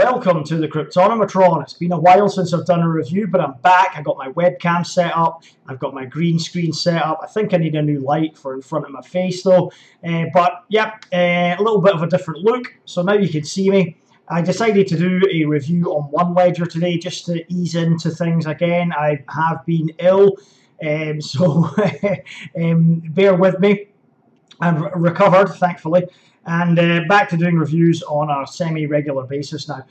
Welcome to the Cryptonomatron. It's been a while since I've done a review, but I'm back. I got my webcam set up. I've got my green screen set up. I think I need a new light for in front of my face though. But yep, a little bit of a different look. So now you can see me. I decided to do a review on OneLedger today just to ease into things again. I have been ill, so bear with me. I've recovered, thankfully. And back to doing reviews on a semi-regular basis now.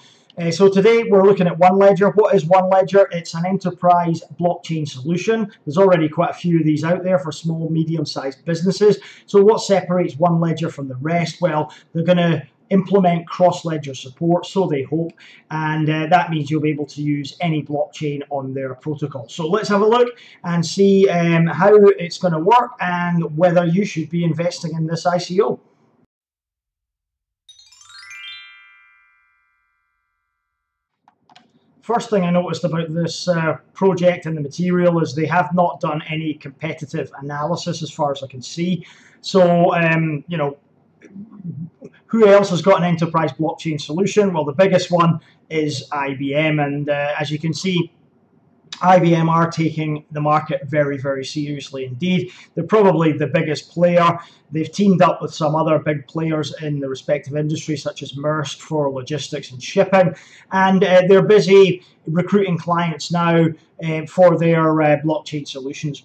So today we're looking at OneLedger. What is OneLedger? It's an enterprise blockchain solution. There's already quite a few of these out there for small, medium-sized businesses. So what separates OneLedger from the rest? Well, they're going to implement cross-ledger support, so they hope, and that means you'll be able to use any blockchain on their protocol. So let's have a look and see how it's going to work and whether you should be investing in this ICO. First thing I noticed about this project and the material is they have not done any competitive analysis as far as I can see. So, you know, who else has got an enterprise blockchain solution? Well, the biggest one is IBM, and as you can see, IBM are taking the market very, very seriously indeed. They're probably the biggest player. They've teamed up with some other big players in the respective industries, such as Maersk for logistics and shipping, and they're busy recruiting clients now for their blockchain solutions.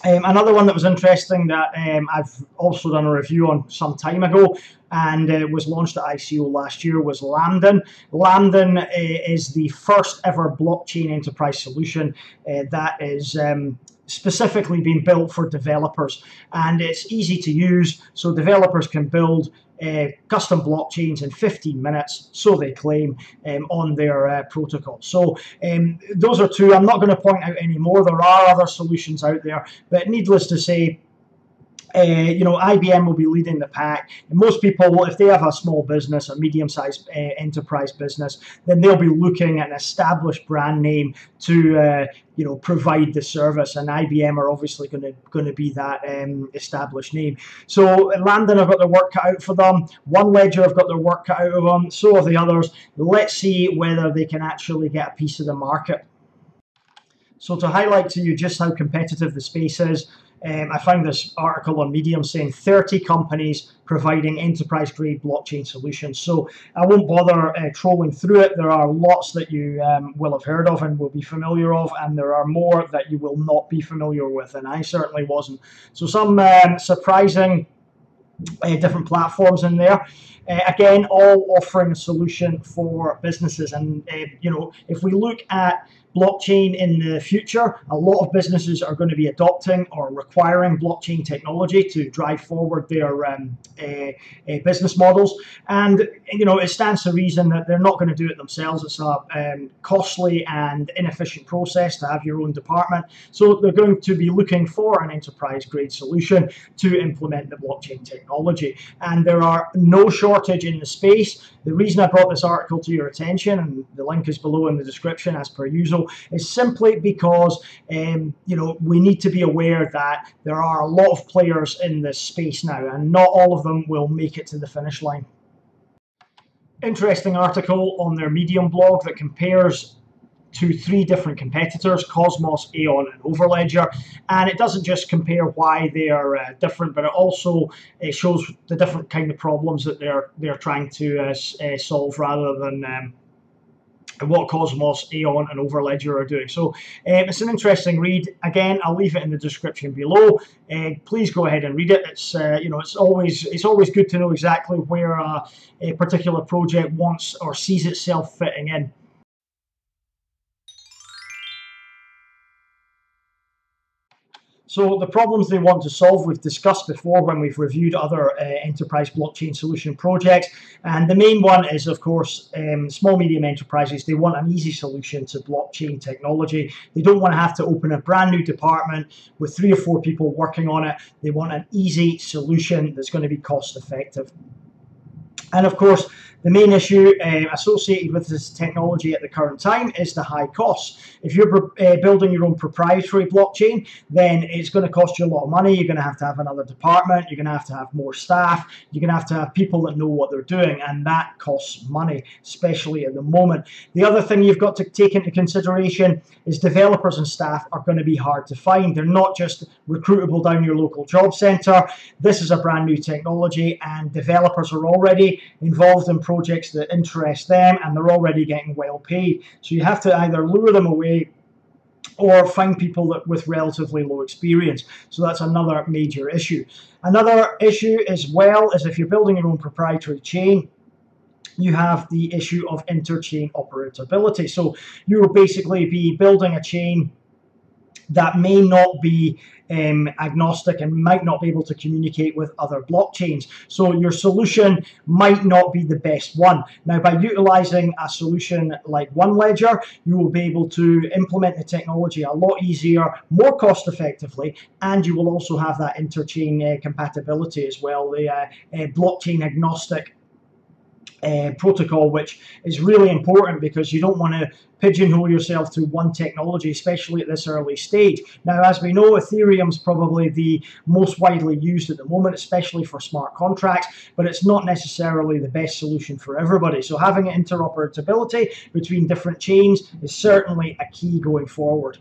Another one that was interesting that I've also done a review on some time ago and was launched at ICO last year was Lambda. Lambda is the first ever blockchain enterprise solution that is specifically being built for developers, and it's easy to use, so developers can build custom blockchains in 15 minutes, so they claim, on their protocol. So those are two. I'm not going to point out any more. There are other solutions out there, but needless to say, you know, IBM will be leading the pack. And most people, if they have a small business, a medium-sized enterprise business, then they'll be looking at an established brand name to, you know, provide the service. And IBM are obviously going to be that established name. So Lambda have got their work cut out for them. OneLedger have got their work cut out of them. So have the others. Let's see whether they can actually get a piece of the market. So to highlight to you just how competitive the space is, I found this article on Medium saying 30 companies providing enterprise-grade blockchain solutions. So I won't bother trolling through it. There are lots that you will have heard of and will be familiar of, and there are more that you will not be familiar with, and I certainly wasn't. So some surprising different platforms in there. Again, all offering a solution for businesses. And, you know, if we look at blockchain in the future, a lot of businesses are going to be adopting or requiring blockchain technology to drive forward their business models. And, you know, it stands to reason that they're not going to do it themselves. It's a costly and inefficient process to have your own department. So they're going to be looking for an enterprise-grade solution to implement the blockchain technology. And there are no shortage in the space. The reason I brought this article to your attention, and the link is below in the description as per usual, is simply because you know, we need to be aware that there are a lot of players in this space now, and not all of them will make it to the finish line. Interesting article on their Medium blog that compares to 3 different competitors: Cosmos, Aeon, and OverLedger. And it doesn't just compare why they are different, but it also shows the different kind of problems that they're trying to solve, rather than what Cosmos, Aeon, and OverLedger are doing. So it's an interesting read. Again, I'll leave it in the description below. Please go ahead and read it. It's you know, it's always good to know exactly where a particular project wants or sees itself fitting in. So the problems they want to solve, we've discussed before when we've reviewed other enterprise blockchain solution projects. And the main one is, of course, small, medium enterprises. They want an easy solution to blockchain technology. They don't want to have to open a brand new department with 3 or 4 people working on it. They want an easy solution that's going to be cost effective. And of course, The main issue associated with this technology at the current time is the high costs. If you're building your own proprietary blockchain, then it's going to cost you a lot of money. You're going to have another department. You're going to have more staff. You're going to have people that know what they're doing, and that costs money, especially at the moment. The other thing you've got to take into consideration is developers and staff are going to be hard to find. They're not just recruitable down your local job center. This is a brand new technology, and developers are already involved in projects that interest them, and they're already getting well paid. So you have to either lure them away or find people with relatively low experience. So that's another major issue. Another issue as well is if you're building your own proprietary chain, you have the issue of interchain operability. So you will basically be building a chain that may not be agnostic and might not be able to communicate with other blockchains. So your solution might not be the best one. Now, by utilizing a solution like OneLedger, you will be able to implement the technology a lot easier, more cost effectively, and you will also have that interchain compatibility as well, the blockchain agnostic protocol, which is really important because you don't want to pigeonhole yourself to one technology, especially at this early stage. Now, as we know, Ethereum is probably the most widely used at the moment, especially for smart contracts, but it's not necessarily the best solution for everybody. So having interoperability between different chains is certainly a key going forward.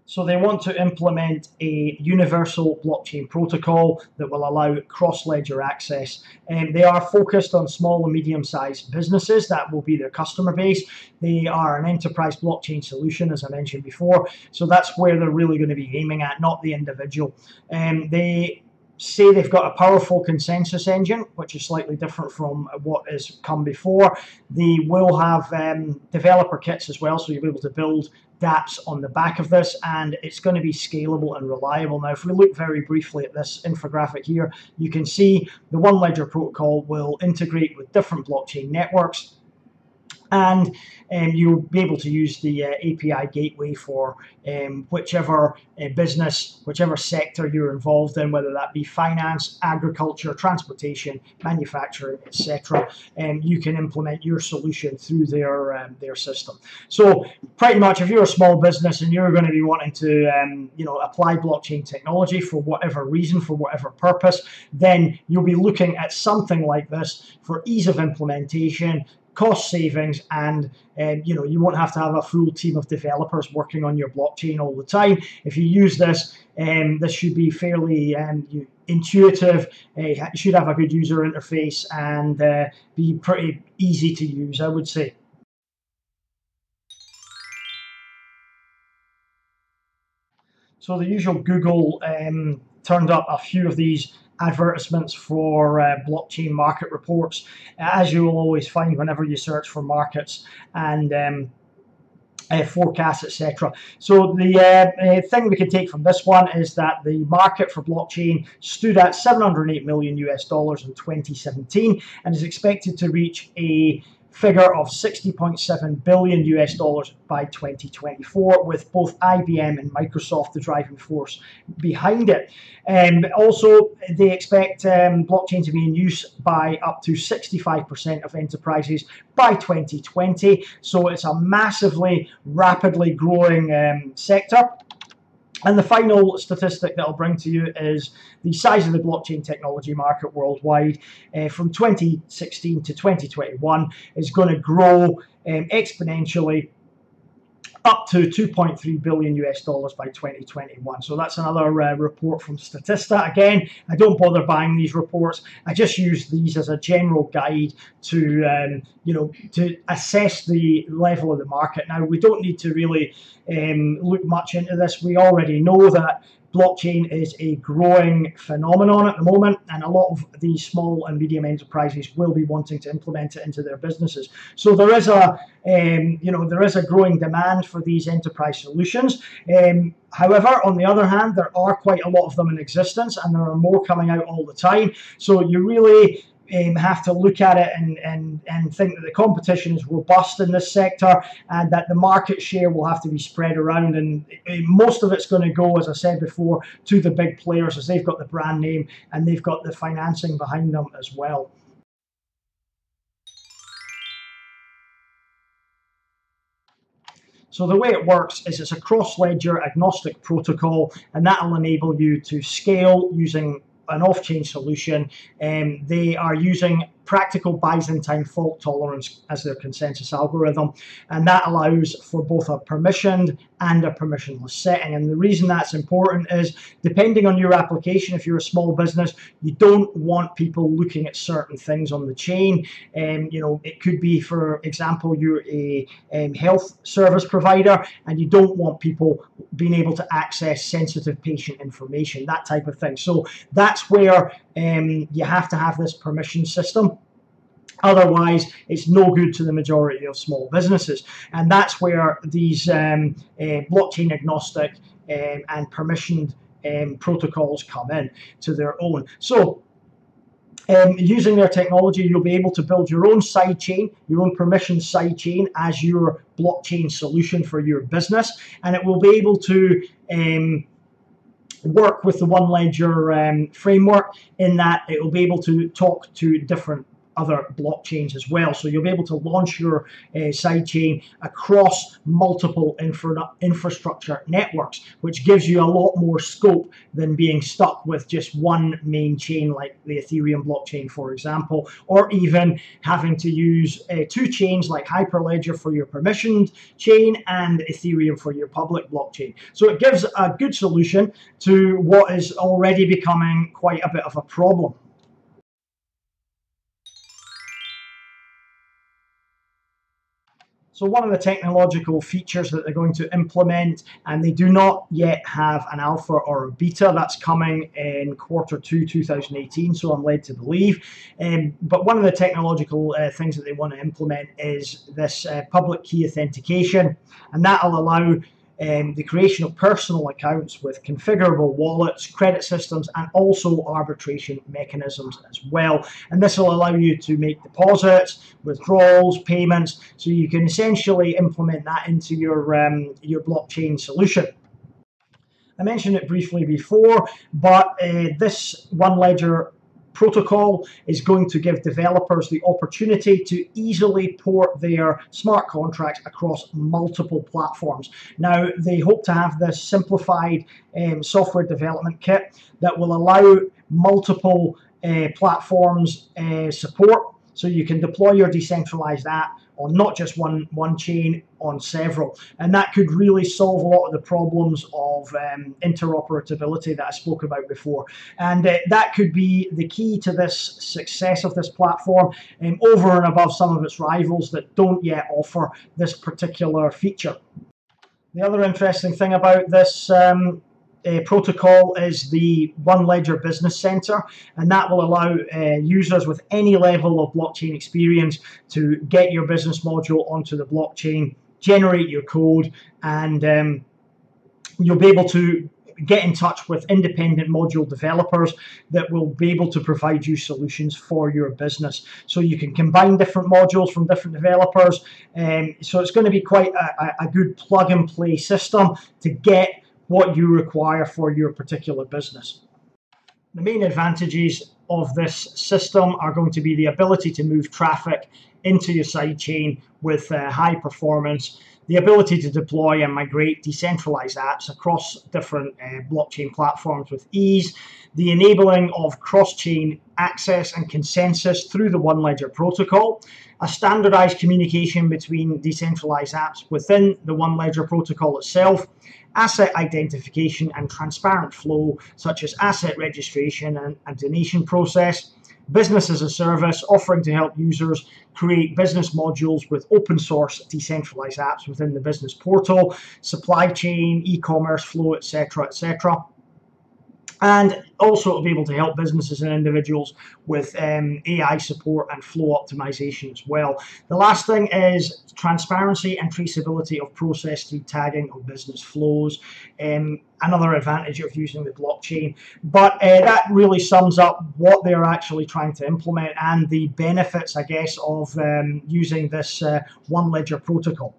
So they want to implement a universal blockchain protocol that will allow cross-ledger access. And they are focused on small and medium-sized businesses. That will be their customer base. They are an enterprise blockchain solution, as I mentioned before. So that's where they're really going to be aiming at, not the individual. They say they've got a powerful consensus engine, which is slightly different from what has come before. They will have developer kits as well, so you'll be able to build dApps on the back of this, and it's going to be scalable and reliable. Now, if we look very briefly at this infographic here, you can see the OneLedger protocol will integrate with different blockchain networks, and you'll be able to use the API gateway for whichever business, whichever sector you're involved in, whether that be finance, agriculture, transportation, manufacturing, etc. You can implement your solution through their system. So pretty much, if you're a small business and you're going to be wanting to apply blockchain technology for whatever reason, for whatever purpose, then you'll be looking at something like this for ease of implementation, cost savings, and you won't have to have a full team of developers working on your blockchain all the time. If you use this, this should be fairly intuitive. You should have a good user interface and be pretty easy to use, I would say. So the usual Google turned up a few of these advertisements for blockchain market reports, as you will always find whenever you search for markets and forecasts, etc. So the thing we can take from this one is that the market for blockchain stood at $708 million in 2017 and is expected to reach a figure of $60.7 billion by 2024, with both IBM and Microsoft the driving force behind it. Also, they expect blockchain to be in use by up to 65% of enterprises by 2020. So it's a massively, rapidly growing sector. And the final statistic that I'll bring to you is the size of the blockchain technology market worldwide from 2016 to 2021 is going to grow exponentially up to $2.3 billion by 2021. So that's another report from Statista. Again, I don't bother buying these reports. I just use these as a general guide to to assess the level of the market. Now, we don't need to really look much into this. We already know that blockchain is a growing phenomenon at the moment, and a lot of these small and medium enterprises will be wanting to implement it into their businesses. So there is a growing demand for these enterprise solutions. However, on the other hand, there are quite a lot of them in existence, and there are more coming out all the time. So you really have to look at it and think that the competition is robust in this sector, and that the market share will have to be spread around, and most of it's going to go, as I said before, to the big players, as they've got the brand name and they've got the financing behind them as well. So the way it works is it's a cross-ledger agnostic protocol, and that will enable you to scale using an off-chain solution. They are using practical Byzantine fault tolerance as their consensus algorithm, and that allows for both a permissioned and a permissionless setting. And the reason that's important is, depending on your application, if you're a small business, you don't want people looking at certain things on the chain. You know, it could be, for example, you're a health service provider and you don't want people being able to access sensitive patient information, that type of thing. So that's where you have to have this permission system. Otherwise, it's no good to the majority of small businesses. And that's where these blockchain agnostic and permissioned protocols come in to their own. So using their technology, you'll be able to build your own sidechain, your own permissioned sidechain as your blockchain solution for your business. And it will be able to work with the OneLedger framework, in that it will be able to talk to different other blockchains as well. So you'll be able to launch your sidechain across multiple infrastructure networks, which gives you a lot more scope than being stuck with just one main chain like the Ethereum blockchain, for example, or even having to use two chains like Hyperledger for your permissioned chain and Ethereum for your public blockchain. So it gives a good solution to what is already becoming quite a bit of a problem. So one of the technological features that they're going to implement, and they do not yet have an alpha or a beta, that's coming in Q2 2018, so I'm led to believe. But one of the technological things that they want to implement is this public key authentication, and that will allow the creation of personal accounts with configurable wallets, credit systems, and also arbitration mechanisms as well. And this will allow you to make deposits, withdrawals, payments, so you can essentially implement that into your blockchain solution. I mentioned it briefly before, but this OneLedger protocol is going to give developers the opportunity to easily port their smart contracts across multiple platforms. Now, they hope to have this simplified software development kit that will allow multiple platforms support, so you can deploy your decentralized app on not just one chain, on several. And that could really solve a lot of the problems of interoperability that I spoke about before. And that could be the key to this success of this platform, over and above some of its rivals that don't yet offer this particular feature. The other interesting thing about this protocol is the OneLedger Business Center, and that will allow users with any level of blockchain experience to get your business module onto the blockchain, generate your code, and you'll be able to get in touch with independent module developers that will be able to provide you solutions for your business. So you can combine different modules from different developers, so it's going to be quite a good plug-and-play system to get what you require for your particular business. The main advantages of this system are going to be the ability to move traffic into your sidechain with high performance, the ability to deploy and migrate decentralized apps across different blockchain platforms with ease, the enabling of cross-chain access and consensus through the OneLedger protocol, a standardized communication between decentralized apps within the OneLedger protocol itself, asset identification and transparent flow, such as asset registration and donation process, business as a service, offering to help users create business modules with open source decentralized apps within the business portal, supply chain, e-commerce flow, etc., etc. And also it'll be able to help businesses and individuals with AI support and flow optimization as well. The last thing is transparency and traceability of process through tagging of business flows. Another advantage of using the blockchain. But that really sums up what they're actually trying to implement and the benefits, I guess, of using this OneLedger protocol.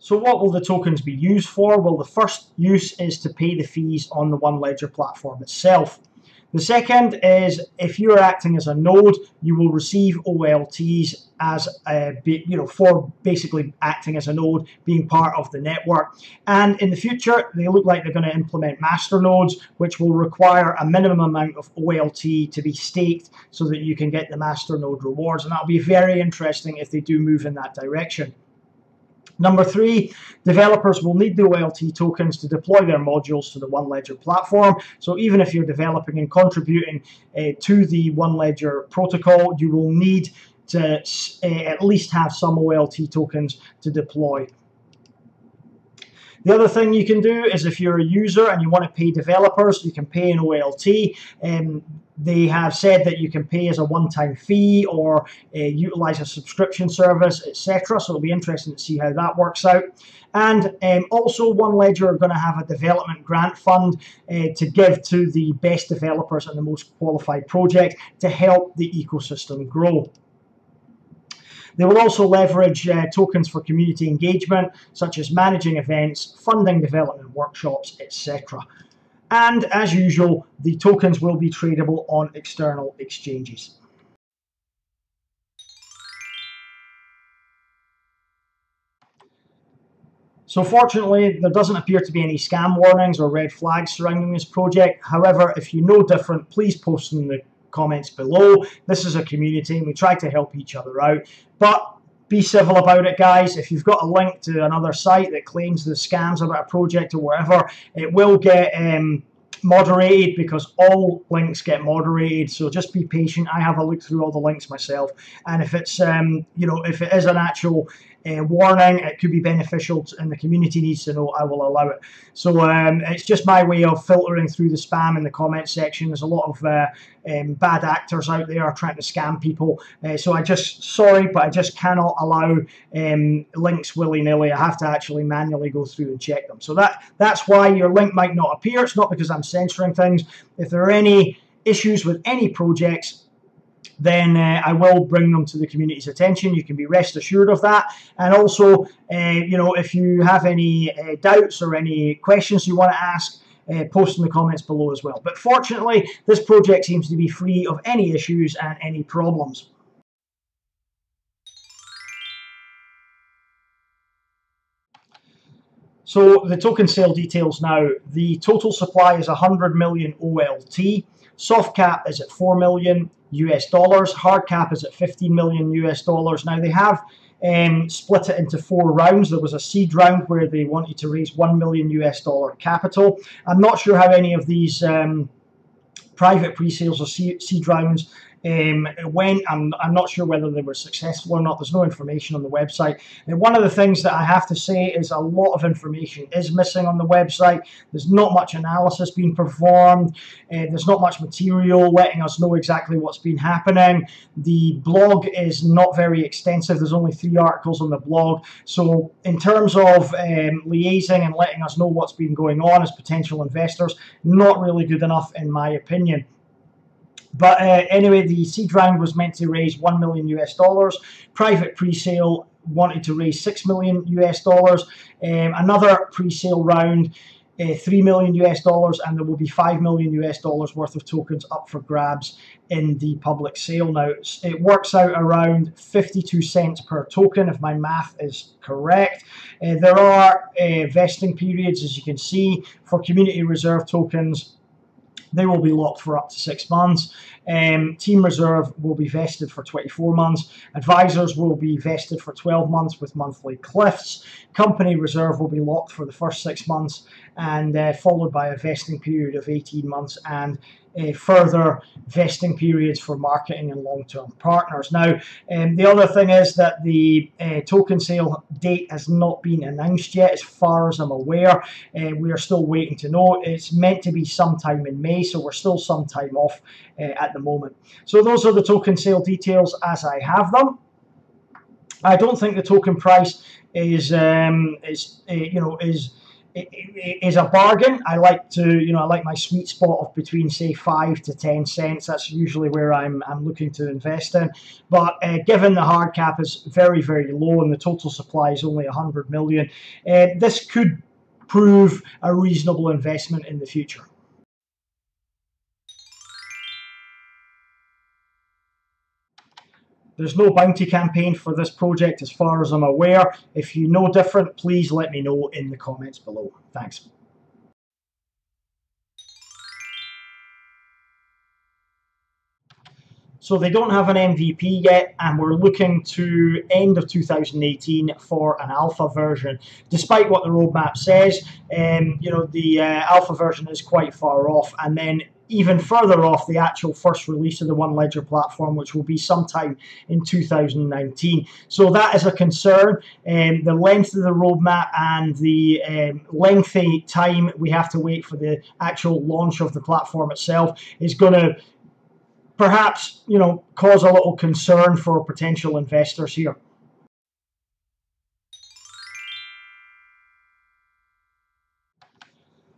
So what will the tokens be used for? Well, the first use is to pay the fees on the OneLedger platform itself. The second is if you're acting as a node, you will receive OLTs as for basically acting as a node, being part of the network. And in the future, they look like they're going to implement master nodes, which will require a minimum amount of OLT to be staked so that you can get the master node rewards. And that'll be very interesting if they do move in that direction. Number three, developers will need the OLT tokens to deploy their modules to the OneLedger platform. So even if you're developing and contributing to the OneLedger protocol, you will need to at least have some OLT tokens to deploy. The other thing you can do is if you're a user and you want to pay developers, you can pay an OLT. They have said that you can pay as a one-time fee or utilize a subscription service, etc. So it'll be interesting to see how that works out. And also OneLedger are going to have a development grant fund to give to the best developers and the most qualified projects to help the ecosystem grow. They will also leverage tokens for community engagement, such as managing events, funding development workshops, etc. And as usual, the tokens will be tradable on external exchanges. So fortunately, there doesn't appear to be any scam warnings or red flags surrounding this project. However, if you know different, please post in the comments below. This is a community and we try to help each other out. But be civil about it, guys. If you've got a link to another site that claims the scams about a project or whatever, it will get moderated because all links get moderated. So just be patient. I have a look through all the links myself, and if it's if it is an actual warning, it could be beneficial and the community needs to know, I will allow it. So it's just my way of filtering through the spam in the comment section. There's a lot of bad actors out there trying to scam people. So I just cannot allow links willy-nilly. I have to actually manually go through and check them. So that's why your link might not appear. It's not because I'm censoring things. If there are any issues with any projects, then I will bring them to the community's attention. You can be rest assured of that. And also, if you have any doubts or any questions you want to ask, post in the comments below as well. But fortunately, this project seems to be free of any issues and any problems. So the token sale details now. The total supply is 100 million OLT. Soft cap is at $4 million US. Hard cap is at $15 million US. Now they have split it into 4 rounds. There was a seed round where they wanted to raise $1 million US capital. I'm not sure how any of these private pre-sales or seed rounds went. I'm not sure whether they were successful or not. There's no information on the website. And one of the things that I have to say is a lot of information is missing on the website. There's not much analysis being performed. There's not much material letting us know exactly what's been happening. The blog is not very extensive. There's only 3 articles on the blog. So in terms of liaising and letting us know what's been going on as potential investors, not really good enough in my opinion. But anyway, the seed round was meant to raise $1 million US. Private pre-sale wanted to raise $6 million US. Another pre-sale round, $3 million US, and there will be $5 million US worth of tokens up for grabs in the public sale. Now, it works out around 52 cents per token, if my math is correct. There are vesting periods, as you can see, for community reserve tokens. They will be locked for up to 6 months. Team Reserve will be vested for 24 months. Advisors will be vested for 12 months with monthly cliffs. Company Reserve will be locked for the first 6 months and followed by a vesting period of 18 months and further vesting periods for marketing and long-term partners. Now, the other thing is that the token sale date has not been announced yet, as far as I'm aware. We are still waiting to know. It's meant to be sometime in May, so we're still some time off at the moment. So those are the token sale details as I have them. I don't think the token price is a bargain. I like to, I like my sweet spot of between, say, 5 to 10 cents. That's usually where I'm looking to invest in. But given the hard cap is very, very low and the total supply is only 100 million, this could prove a reasonable investment in the future. There's no bounty campaign for this project as far as I'm aware. If you know different, please let me know in the comments below. Thanks. So they don't have an MVP yet, and we're looking to end of 2018 for an alpha version. Despite what the roadmap says, the alpha version is quite far off, and then even further off the actual first release of the OneLedger platform, which will be sometime in 2019. So that is a concern. The length of the roadmap and the lengthy time we have to wait for the actual launch of the platform itself is going to perhaps, cause a little concern for potential investors here.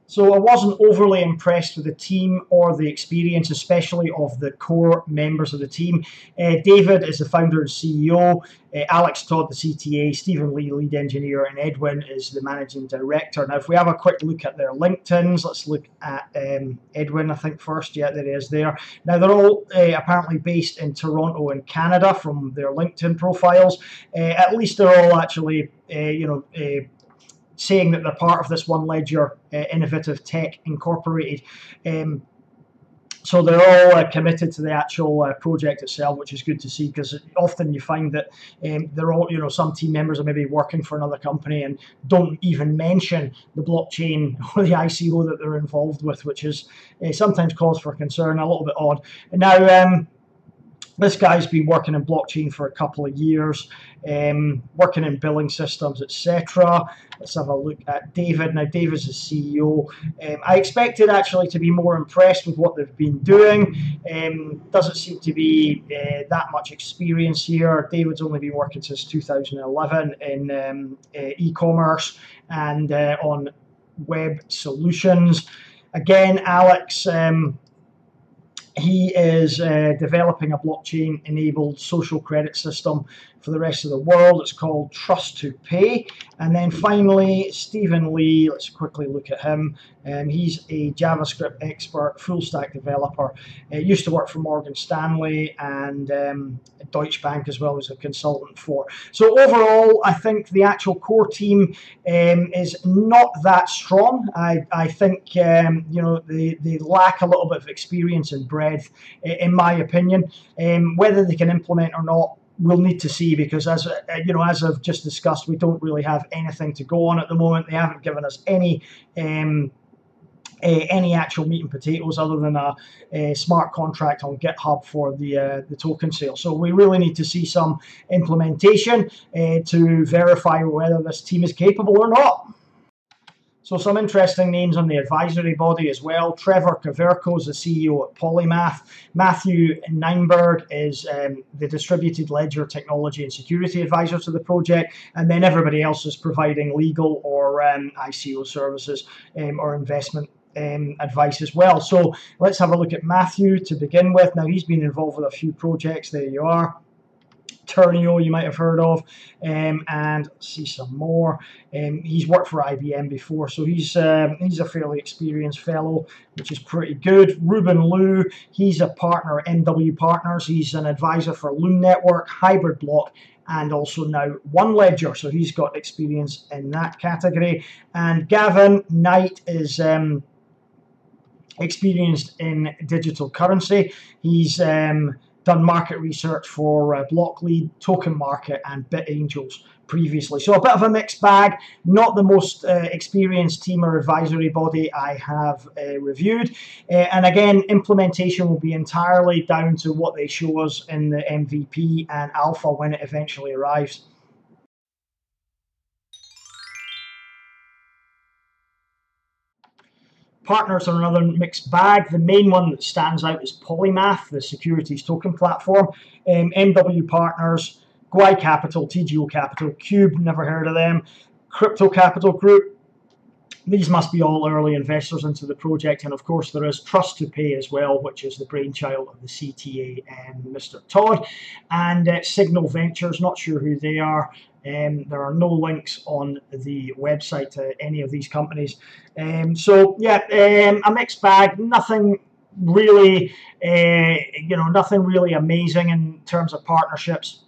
So I wasn't overly impressed with the team or the experience, especially of the core members of the team. David is the founder and CEO, Alex Todd, the CTA, Stephen Lee, lead engineer, and Edwin is the managing director. Now, if we have a quick look at their LinkedIn's, let's look at Edwin, I think, first. Yeah, there he is there. Now, they're all apparently based in Toronto in Canada from their LinkedIn profiles. At least they're all actually, saying that they're part of this OneLedger Innovative Tech Incorporated. So they're all committed to the actual project itself, which is good to see, because often you find that they're all, some team members are maybe working for another company and don't even mention the blockchain or the ICO that they're involved with, which is sometimes cause for concern, a little bit odd. And now, this guy's been working in blockchain for a couple of years, working in billing systems, etc. Let's have a look at David. Now, David's the CEO. I expected actually to be more impressed with what they've been doing. Doesn't seem to be that much experience here. David's only been working since 2011 in e-commerce and on web solutions. Again, Alex, he is developing a blockchain-enabled social credit system for the rest of the world. It's called Trust to Pay. And then finally, Stephen Lee, let's quickly look at him. He's a JavaScript expert, full-stack developer. Used to work for Morgan Stanley and Deutsche Bank as well as a consultant for. So overall, I think the actual core team is not that strong. I think they lack a little bit of experience and breadth, in my opinion. Whether they can implement or not, we'll need to see, because as I've just discussed, we don't really have anything to go on at the moment. They haven't given us any actual meat and potatoes other than a smart contract on GitHub for the token sale. So we really need to see some implementation to verify whether this team is capable or not. So some interesting names on the advisory body as well. Trevor Kaverko is the CEO at Polymath. Matthew Nineberg is the distributed ledger technology and security advisor to the project. And then everybody else is providing legal or ICO services or investment advice as well. So let's have a look at Matthew to begin with. Now, he's been involved with a few projects. There you are. Turnio, you might have heard of, and see some more. He's worked for IBM before, so he's a fairly experienced fellow, which is pretty good. Ruben Liu, he's a partner at MW Partners. He's an advisor for Loon Network, Hybrid Block, and also now OneLedger, so he's got experience in that category. And Gavin Knight is experienced in digital currency. He's done market research for Blocklead, Token Market, and BitAngels previously. So a bit of a mixed bag, not the most experienced team or advisory body I have reviewed. And again, implementation will be entirely down to what they show us in the MVP and alpha when it eventually arrives. Partners are another mixed bag. The main one that stands out is Polymath, the securities token platform. MW Partners, Guai Capital, TGO Capital, Cube, never heard of them, Crypto Capital Group. These must be all early investors into the project, and of course there is Trust to Pay as well, which is the brainchild of the CTA and Mr. Todd, and Signal Ventures, not sure who they are. There are no links on the website to any of these companies. So yeah, a mixed bag, nothing really, nothing really amazing in terms of partnerships.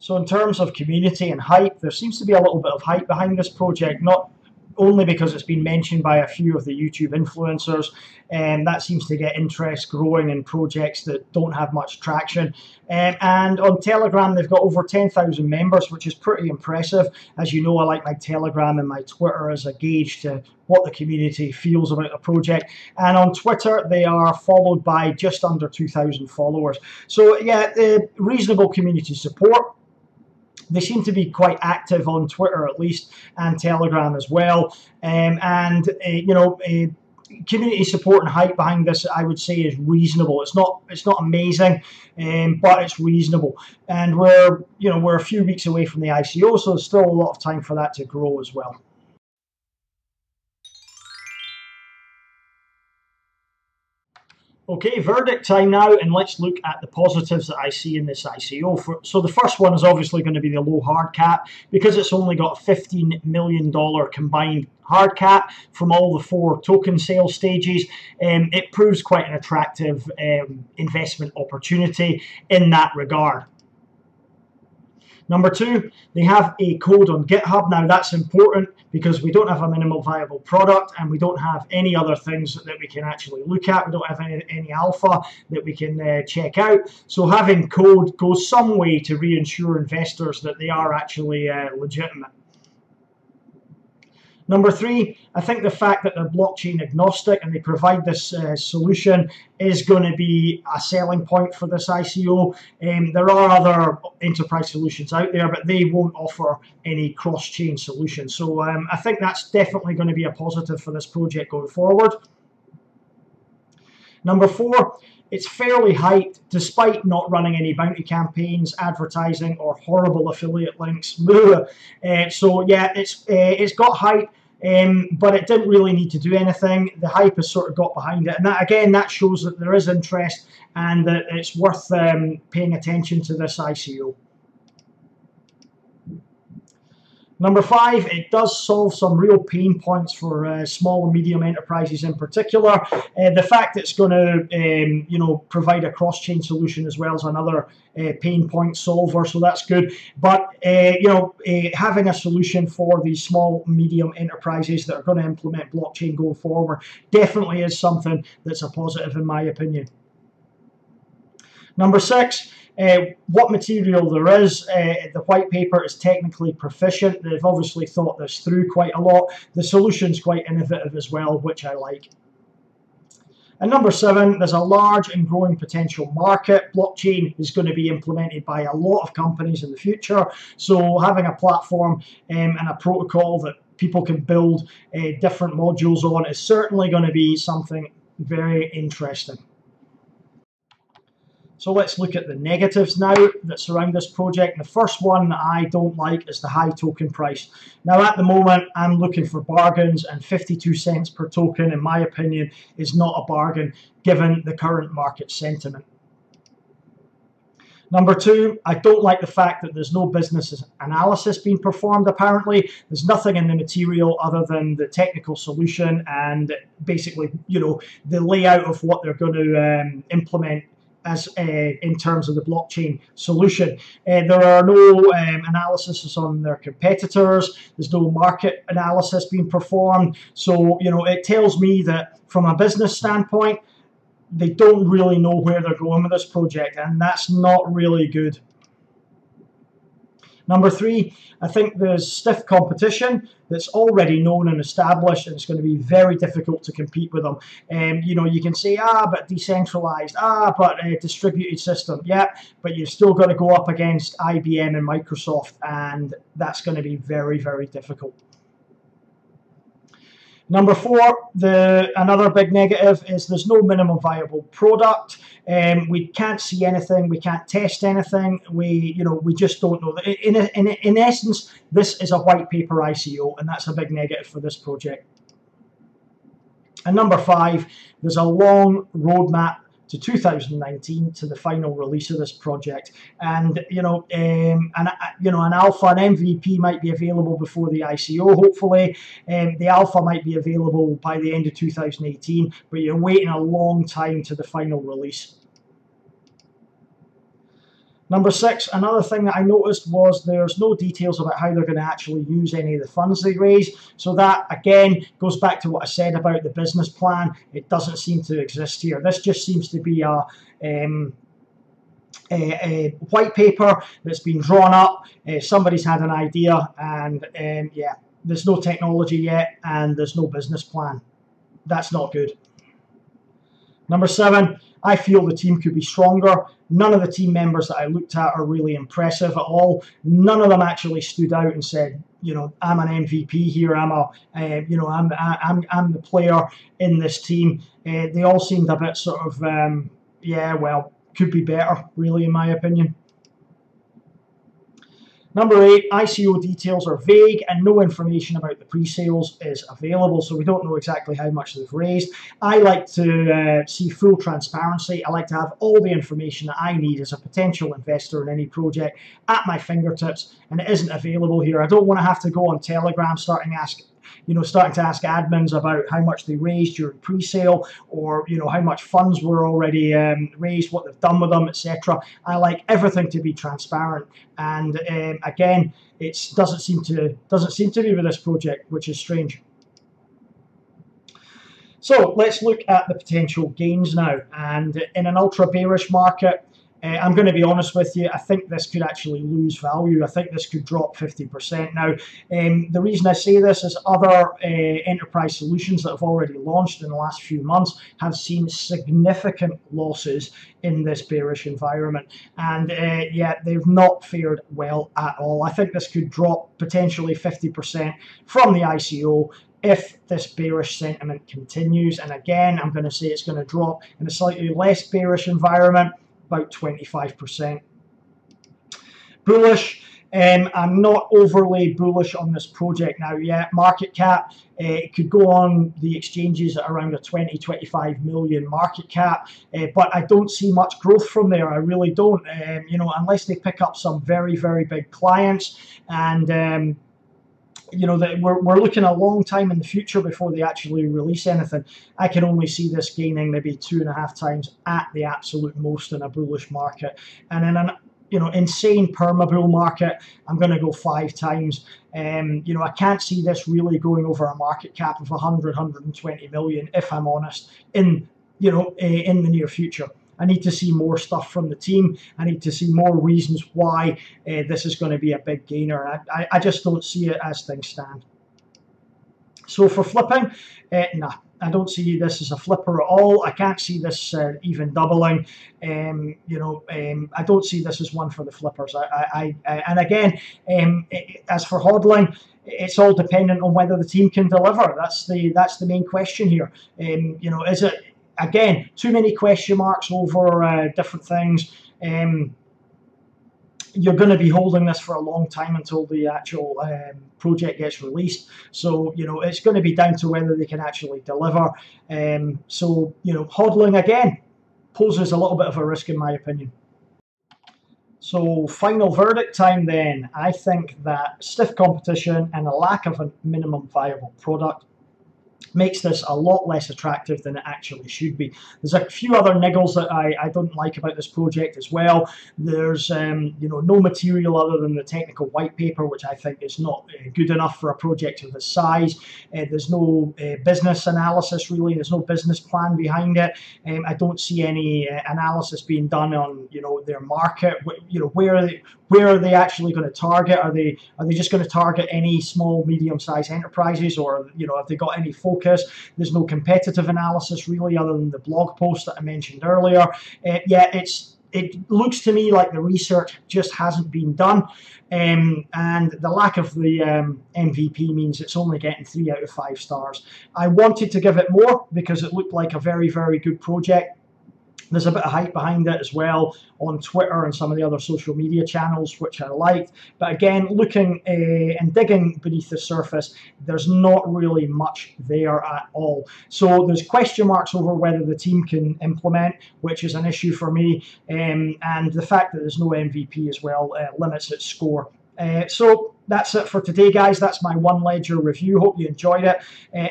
So in terms of community and hype, there seems to be a little bit of hype behind this project, not only because it's been mentioned by a few of the YouTube influencers, and that seems to get interest growing in projects that don't have much traction. And on Telegram, they've got over 10,000 members, which is pretty impressive. As you know, I like my Telegram and my Twitter as a gauge to what the community feels about a project. And on Twitter, they are followed by just under 2,000 followers. So yeah, reasonable community support. They seem to be quite active on Twitter, at least, and Telegram as well. Community support and hype behind this, I would say, is reasonable. It's not amazing, but it's reasonable. And we're a few weeks away from the ICO, so there's still a lot of time for that to grow as well. Okay, verdict time now, and let's look at the positives that I see in this ICO. So the first one is obviously going to be the low hard cap, because it's only got a $15 million combined hard cap from all the 4 token sale stages. It proves quite an attractive investment opportunity in that regard. Number 2, they have a code on GitHub. Now that's important because we don't have a minimal viable product and we don't have any other things that we can actually look at. We don't have any alpha that we can check out. So having code goes some way to reassure investors that they are actually legitimate. Number 3, I think the fact that they're blockchain agnostic and they provide this solution is going to be a selling point for this ICO. There are other enterprise solutions out there, but they won't offer any cross-chain solutions. So I think that's definitely going to be a positive for this project going forward. Number 4, it's fairly hyped despite not running any bounty campaigns, advertising, or horrible affiliate links. So yeah, it's got hype, but it didn't really need to do anything. The hype has sort of got behind it, and that shows that there is interest and that it's worth paying attention to this ICO. Number 5, it does solve some real pain points for small and medium enterprises in particular. The fact it's going to, provide a cross-chain solution as well as another pain point solver, so that's good. But having a solution for these small, medium enterprises that are going to implement blockchain going forward definitely is something that's a positive in my opinion. Number 6. What material there is. The white paper is technically proficient. They've obviously thought this through quite a lot. The solution's quite innovative as well, which I like. And number 7, there's a large and growing potential market. Blockchain is going to be implemented by a lot of companies in the future. So having a platform and a protocol that people can build different modules on is certainly going to be something very interesting. So let's look at the negatives now that surround this project. The first one that I don't like is the high token price. Now at the moment, I'm looking for bargains, and 52 cents per token, in my opinion, is not a bargain given the current market sentiment. Number 2, I don't like the fact that there's no business analysis being performed apparently. There's nothing in the material other than the technical solution and basically, the layout of what they're going to implement in terms of the blockchain solution. There are no analyses on their competitors. There's no market analysis being performed. So, it tells me that from a business standpoint, they don't really know where they're going with this project, and that's not really good. Number 3, I think there's stiff competition that's already known and established, and it's going to be very difficult to compete with them. You can say, but decentralized, but a distributed system. Yeah, but you've still got to go up against IBM and Microsoft, and that's going to be very, very difficult. Number 4, another big negative is there's no minimum viable product. We can't see anything. We can't test anything. We just don't know. In essence, this is a white paper ICO, and that's a big negative for this project. And number 5, there's a long roadmap to 2019 to the final release of this project, and an alpha, an MVP might be available before the ICO. Hopefully, the alpha might be available by the end of 2018, but you're waiting a long time to the final release. Number 6, another thing that I noticed was there's no details about how they're going to actually use any of the funds they raise. So that, again, goes back to what I said about the business plan. It doesn't seem to exist here. This just seems to be a white paper that's been drawn up. Somebody's had an idea, and yeah, there's no technology yet, and there's no business plan. That's not good. Number 7, I feel the team could be stronger. None of the team members that I looked at are really impressive at all. None of them actually stood out and said, I'm an MVP here. I'm the player in this team. They all seemed a bit sort of, could be better, really, in my opinion. Number 8, ICO details are vague and no information about the pre-sales is available, so we don't know exactly how much they've raised. I like to see full transparency. I like to have all the information that I need as a potential investor in any project at my fingertips, and it isn't available here. I don't want to have to go on Telegram starting to ask admins about how much they raised during pre-sale, or how much funds were already raised, what they've done with them, etc. I like everything to be transparent, and again, it doesn't seem to be with this project, which is strange. So let's look at the potential gains now, and in an ultra bearish market, I'm going to be honest with you, I think this could actually lose value. I think this could drop 50%. Now, the reason I say this is other enterprise solutions that have already launched in the last few months have seen significant losses in this bearish environment. And yeah, they've not fared well at all. I think this could drop potentially 50% from the ICO if this bearish sentiment continues. And again, I'm going to say it's going to drop in a slightly less bearish environment, about 25%. Bullish. I'm not overly bullish on this project now yet. Market cap, it could go on the exchanges at around a 20-25 million market cap, but I don't see much growth from there. I really don't. Unless they pick up some very, very big clients, and we're looking a long time in the future before they actually release anything. I can only see this gaining maybe 2.5 times at the absolute most in a bullish market, and in an insane perma-bull market, I'm going to go 5 times. I can't see this really going over a market cap of 120 million, if I'm honest, in the near future. I need to see more stuff from the team. I need to see more reasons why this is going to be a big gainer. I just don't see it as things stand. So for flipping, nah, I don't see this as a flipper at all. I can't see this even doubling. I don't see this as one for the flippers. And again, as for hodling, it's all dependent on whether the team can deliver. That's the main question here. Is it? Again, too many question marks over different things. You're going to be holding this for a long time until the actual project gets released. So, it's going to be down to whether they can actually deliver. Hodling, again, poses a little bit of a risk in my opinion. So, final verdict time then. I think that stiff competition and a lack of a minimum viable product makes this a lot less attractive than it actually should be. There's a few other niggles that I don't like about this project as well. There's no material other than the technical white paper, which I think is not good enough for a project of this size. There's no business analysis really. There's no business plan behind it. I don't see any analysis being done on their market. Where are they actually going to target? Are they just going to target any small, medium-sized enterprises, or have they got any focus? There's no competitive analysis really, other than the blog post that I mentioned earlier. It looks to me like the research just hasn't been done, and the lack of the MVP means it's only getting 3 out of 5 stars. I wanted to give it more because it looked like a very, very good project. There's a bit of hype behind it as well on Twitter and some of the other social media channels, which I liked. But again, looking and digging beneath the surface, there's not really much there at all. So there's question marks over whether the team can implement, which is an issue for me. And the fact that there's no MVP as well limits its score. So that's it for today, guys. That's my OneLedger review. Hope you enjoyed it.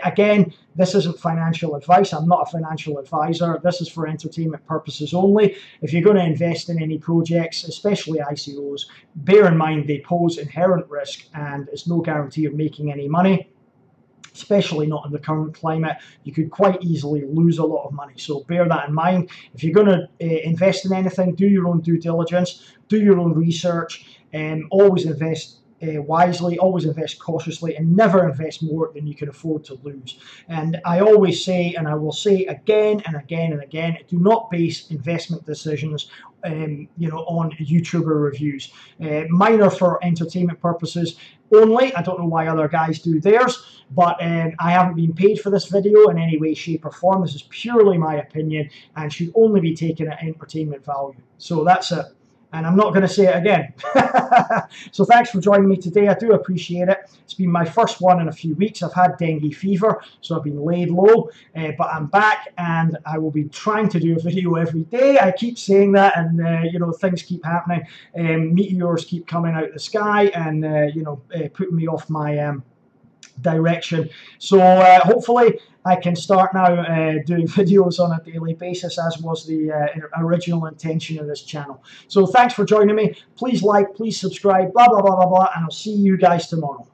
Again, this isn't financial advice. I'm not a financial advisor. This is for entertainment purposes only. If you're going to invest in any projects, especially ICOs, bear in mind they pose inherent risk and it's no guarantee of making any money, especially not in the current climate. You could quite easily lose a lot of money. So bear that in mind. If you're going to invest in anything, do your own due diligence, do your own research, and always invest wisely, always invest cautiously, and never invest more than you can afford to lose. And I always say, and I will say again and again and again, do not base investment decisions on YouTuber reviews. Mine are for entertainment purposes only. I don't know why other guys do theirs, but I haven't been paid for this video in any way, shape, or form. This is purely my opinion and should only be taken at entertainment value. So that's it. And I'm not going to say it again. So thanks for joining me today. I do appreciate it. It's been my first one in a few weeks. I've had dengue fever, so I've been laid low. But I'm back, and I will be trying to do a video every day. I keep saying that, and things keep happening. Meteors keep coming out of the sky, and putting me off my direction. So hopefully I can start now doing videos on a daily basis, as was the original intention of this channel. So thanks for joining me. Please like, please subscribe, blah, blah, blah, blah, blah, and I'll see you guys tomorrow.